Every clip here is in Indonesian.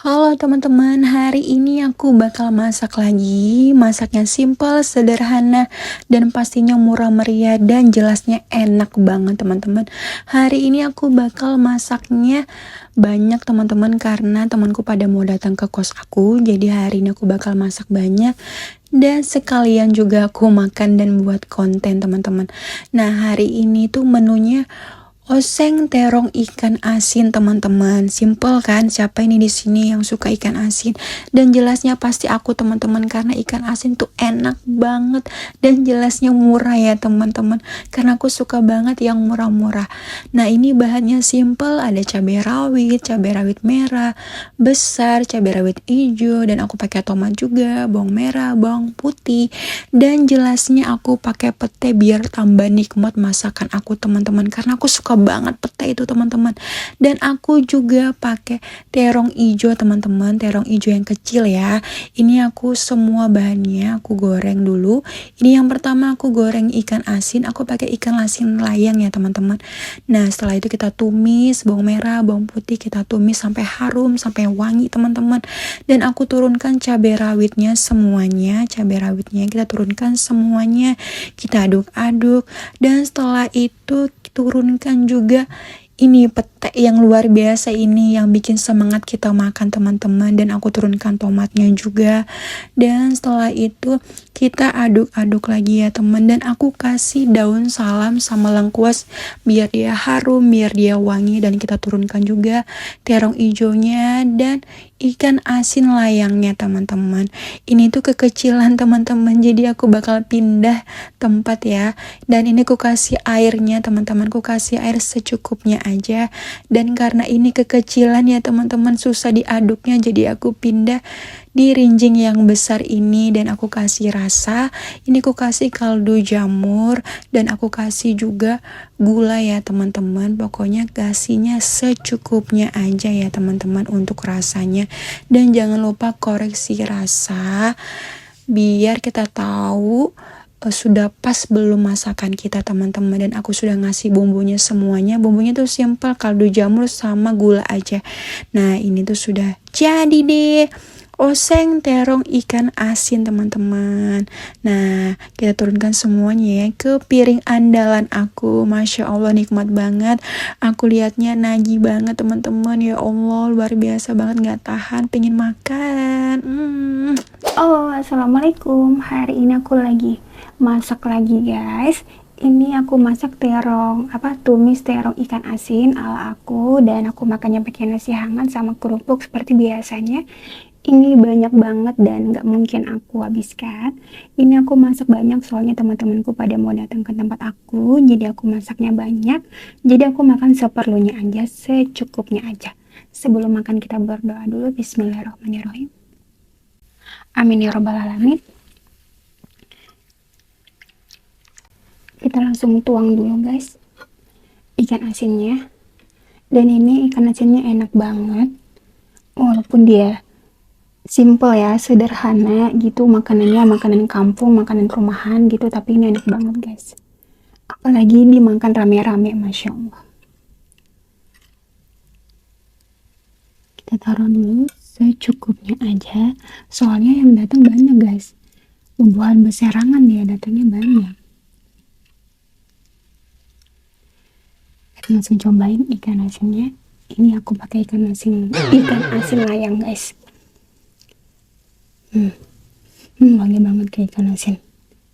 Halo teman-teman, hari ini aku bakal masak lagi. Masaknya simple, sederhana, dan pastinya murah meriah dan jelasnya enak banget teman-teman. Hari ini aku bakal masaknya banyak teman-teman karena temanku pada mau datang ke kos aku. Jadi hari ini aku bakal masak banyak dan sekalian juga aku makan dan buat konten teman-teman. Nah, hari ini tuh menunya oseng terong ikan asin teman-teman. Simple kan? Siapa ini di sini yang suka ikan asin? Dan jelasnya pasti aku teman-teman karena ikan asin tuh enak banget dan jelasnya murah ya teman-teman. Karena aku suka banget yang murah-murah. Nah, ini bahannya simple, ada cabai rawit merah, besar, cabai rawit hijau dan aku pakai tomat juga, bawang merah, bawang putih. Dan jelasnya aku pakai pete biar tambah nikmat masakan aku teman-teman karena aku suka banget pete itu teman-teman. Dan aku juga pakai terong ijo teman-teman, terong ijo yang kecil ya. Ini aku semua bahannya aku goreng dulu. Ini yang pertama aku goreng ikan asin, aku pakai ikan asin layang ya teman-teman. Nah, setelah itu kita tumis bawang merah, bawang putih, kita tumis sampai harum, sampai wangi teman-teman. Dan aku turunkan cabai rawitnya semuanya, cabai rawitnya kita turunkan semuanya, kita aduk-aduk. Dan setelah itu turunkan juga ini pete yang luar biasa ini yang bikin semangat kita makan teman-teman, dan aku turunkan tomatnya juga. Dan setelah itu kita aduk-aduk lagi ya teman, dan aku kasih daun salam sama lengkuas biar dia harum, biar dia wangi. Dan kita turunkan juga terong ijonya dan ikan asin layangnya teman-teman. Ini tuh kekecilan teman-teman, jadi aku bakal pindah tempat ya. Dan ini aku kasih airnya teman-teman, aku kasih air secukupnya aja. Dan karena ini kekecilan ya teman-teman, susah diaduknya, jadi aku pindah di rinjing yang besar ini. Dan aku kasih rasa, ini aku kasih kaldu jamur, dan aku kasih juga gula ya teman-teman. Pokoknya kasihnya secukupnya aja ya teman-teman untuk rasanya. Dan jangan lupa koreksi rasa biar kita tahu sudah pas belum masakan kita teman-teman. Dan aku sudah ngasih bumbunya semuanya. Bumbunya tuh simple, kaldu jamur sama gula aja. Nah, ini tuh sudah jadi deh oseng terong ikan asin teman-teman. Nah, kita turunkan semuanya ya ke piring andalan aku. Masya Allah nikmat banget. Aku lihatnya nagih banget teman-teman. Ya Allah, luar biasa banget, gak tahan pengen makan. Oh, assalamualaikum. Hari ini aku lagi masak lagi guys. Ini aku masak tumis terong ikan asin ala aku, dan aku makannya pakai nasi hangat sama kerupuk seperti biasanya. Ini banyak banget dan gak mungkin aku habiskan. Ini aku masak banyak soalnya teman-temanku pada mau datang ke tempat aku, jadi aku masaknya banyak. Jadi aku makan seperlunya aja, secukupnya aja. Sebelum makan kita berdoa dulu. Bismillahirrahmanirrahim. Amin ya robbal alamin. Kita langsung tuang dulu guys ikan asinnya. Dan ini ikan asinnya enak banget, walaupun dia simple ya, sederhana gitu makanannya, makanan kampung, makanan rumahan gitu, tapi ini enak banget guys, apalagi dimakan rame-rame. Masya Allah. Kita taruh dulu secukupnya aja, soalnya yang datang banyak guys, bubuhan beserangan dia datangnya banyak. Kita langsung cobain ikan asinnya. Ini aku pakai ikan asin layang guys. Wangi banget kayak ikan asin.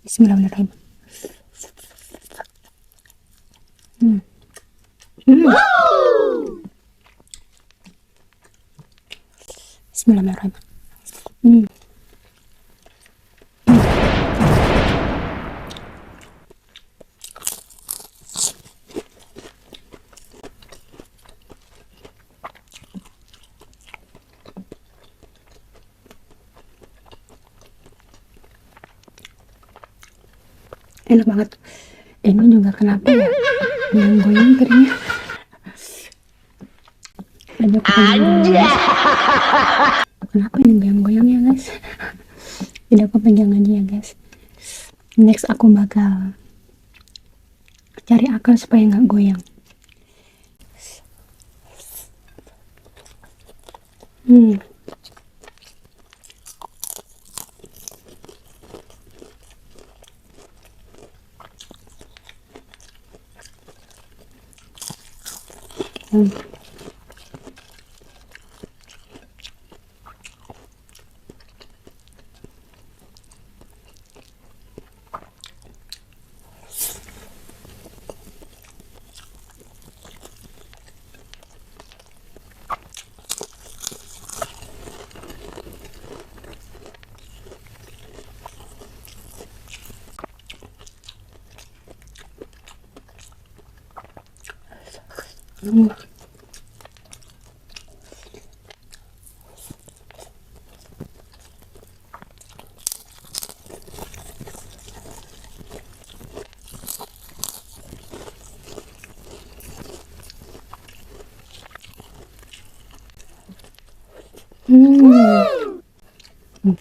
Bismillahirrahmanirrahim. Bismillahirrahmanirrahim. Enak banget. Ini juga kenapa ya yang goyang piringnya banyak aja. Kenapa ini goyang-goyang ya guys? Tidak, aku pegang aja ya guys. Next aku bakal cari akal supaya nggak goyang. Hmm. Hmm. Hmm. Hmm.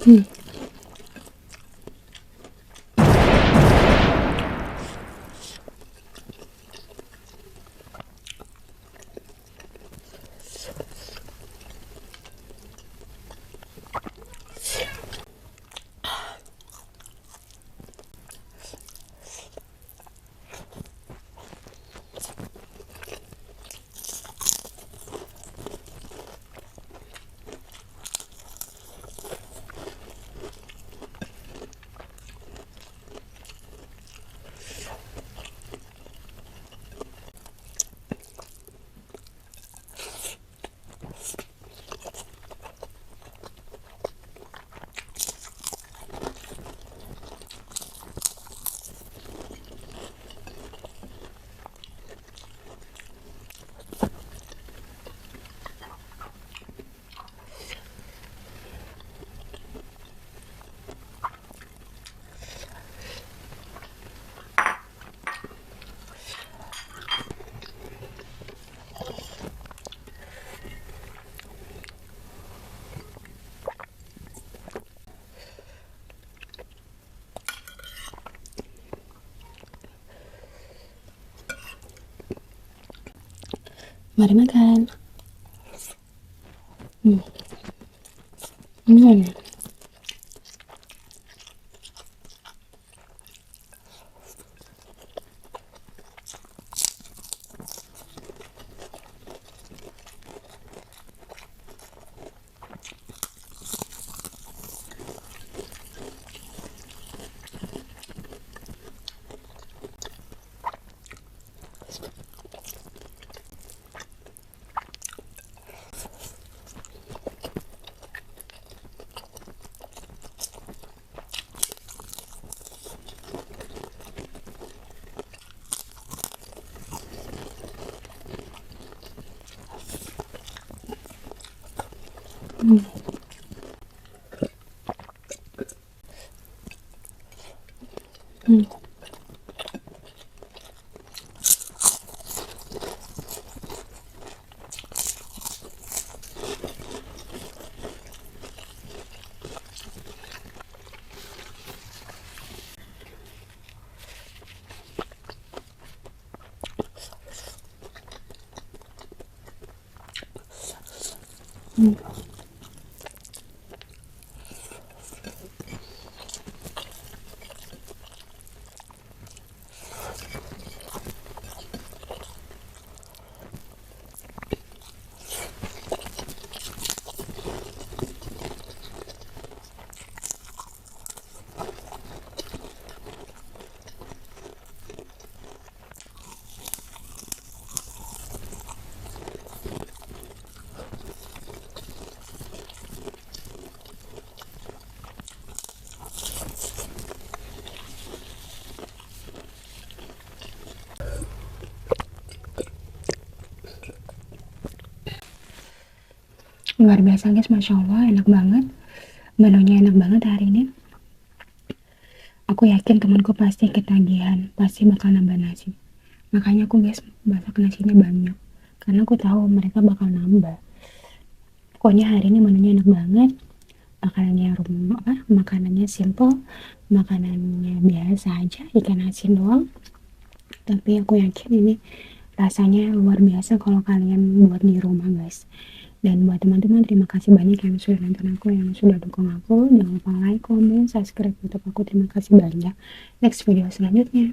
Hmm. Mari makan. Hmm. Hmm. Hmm. Hmm. Hmm. Luar biasa guys, Masya Allah, enak banget. Menunya enak banget hari ini. Aku yakin temanku pasti ketagihan, pasti bakal nambah nasi. Makanya aku guys masak nasinya banyak. Karena aku tahu mereka bakal nambah. Pokoknya hari ini menunya enak banget. makanannya simple, makanannya biasa aja, ikan asin doang. Tapi aku yakin ini rasanya luar biasa kalau kalian buat di rumah, guys. Dan buat teman-teman, terima kasih banyak yang sudah nonton aku, yang sudah dukung aku. Jangan lupa like, comment, subscribe YouTube aku. Terima kasih banyak. Next video selanjutnya.